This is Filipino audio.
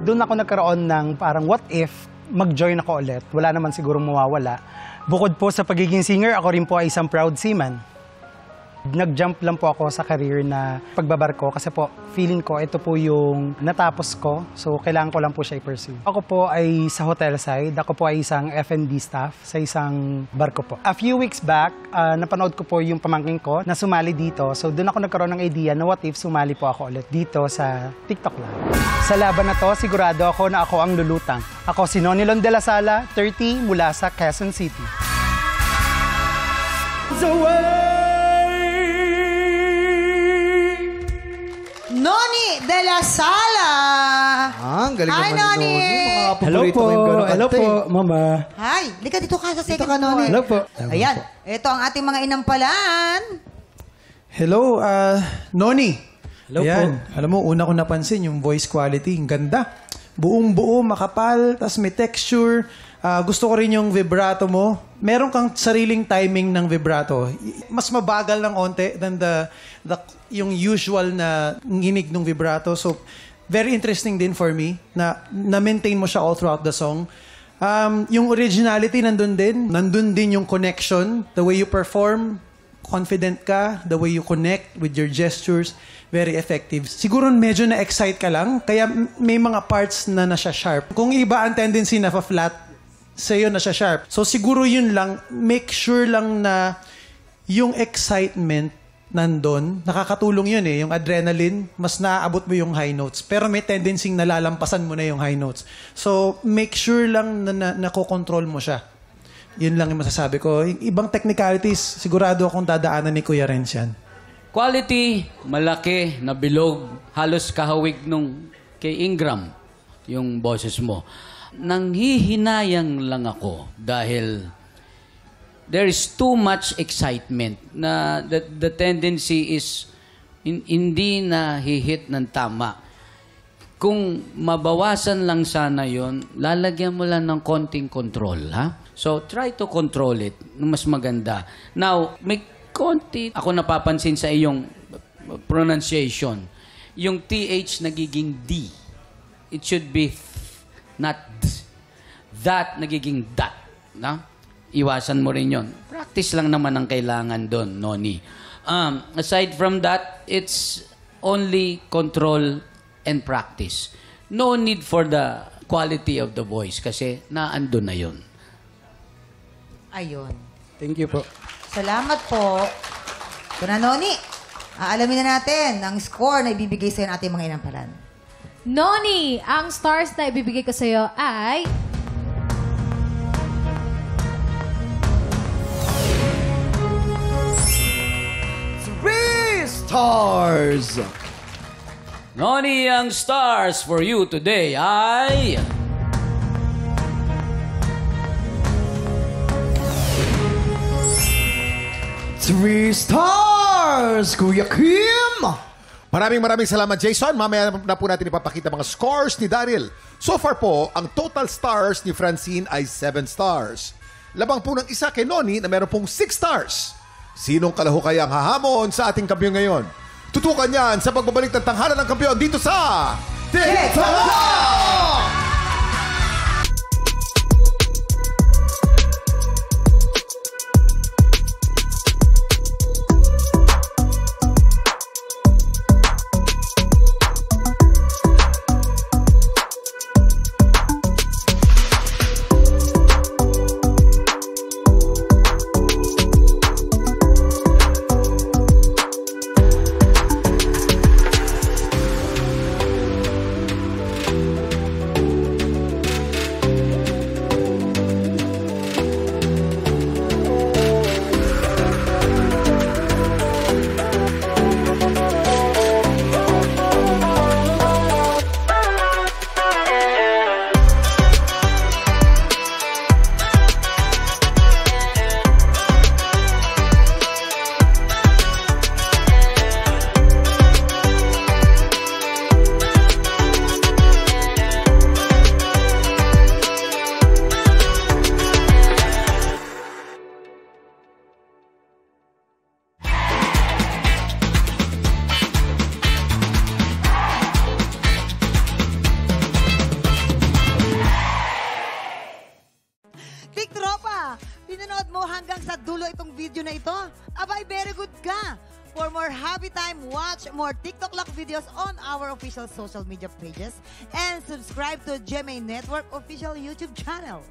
Doon ako nagkaroon ng parang what if mag-join ako ulit. Wala naman siguro mawawala. Bukod po sa pagiging singer, ako rin po ay isang proud seaman. Nag-jump lang po ako sa career na pagbabarko kasi po feeling ko ito po yung natapos ko. So kailangan ko lang po siya i-pursue. Ako po ay sa hotel side. Ako po ay isang F&B staff sa isang barko po. A few weeks back, napanood ko po yung pamangkin ko na sumali dito. So doon ako nagkaroon ng idea na what if sumali po ako ulit dito sa TikTok lang. Sa laban na to, sigurado ako na ako ang lulutang. Ako si Nonilon de la Sala, 30, mula sa Quezon City. Noni de la Sala! Ang galing Hi, naman Noni! ni Noni. Mga Hello paborito po, ko yung ganun hello kanta po, eh. mama. Hi! Lika dito ka sa second Dito ka, Noni. Hello po. Ayan, ito ang ating mga inampalan. Hello, Noni. Hello Ayan, po. alam mo, una ko napansin yung voice quality. Ang ganda. Buong-buo, makapal, tas may texture. Gusto ko rin yung vibrato mo. Meron kang sariling timing ng vibrato. Mas mabagal ng onte than yung usual na nginig ng vibrato. So, very interesting din for me na na-maintain mo siya all throughout the song. Yung originality nandun din. Nandun din yung connection, the way you perform. Confident ka, the way you connect with your gestures, very effective. Siguro medyo na-excite ka lang, kaya may mga parts na nasa-sharp. Kung iba ang tendency na fa-flat, sa'yo nasa-sharp. So siguro yun lang, make sure lang na yung excitement nandun, nakakatulong yun eh, yung adrenaline, mas naaabot mo yung high notes. Pero may tendency na lalampasan mo na yung high notes. So make sure lang na nakokontrol mo siya. Yun lang yung masasabi ko. Yung ibang technicalities, sigurado akong dadaanan ni Kuya Renz yan. Quality, malaki, na bilog, halos kahawig nung kay Ingram, yung boses mo. Nanghihinayang lang ako dahil there is too much excitement na the tendency is hindi na hihit ng tama. Kung mabawasan lang sana yon, lalagyan mo lang ng konting control, ha? So, try to control it. Mas maganda. Now, may konti ako napapansin sa iyong pronunciation. Yung TH nagiging D. It should be not D. That nagiging dat. Na? Iwasan mo rin yon. Practice lang naman ang kailangan doon, Noni. Aside from that, it's only control and practice. No need for the quality of the voice kasi naando na yon. Ayun. Thank you po. Salamat po. Ito na, Noni. Aalamin na natin ang score na ibibigay sa'yo ng ating mga inampalan. Noni, ang stars na ibibigay ko sa'yo ay... Stars! Noni, ang stars for you today ay... 3 stars, Kuya Kim! Maraming salamat, Jason. Mamaya na po natin ipapakita mga scores ni Daryl. So far po, ang total stars ni Francine ay 7 stars. Labang po ng isa kay Noni na meron pong 6 stars. Sinong kalahukay ang hahamon sa ating kampiyon ngayon? Tutukan yan sa pagbabalik ng tanghalan ng kampiyon dito sa TikTok! hanggang sa dulo itong video na ito, abay, very good ka. For more happy time, watch more TikTok Lock videos on our official social media pages and subscribe to GMA Network official YouTube channel.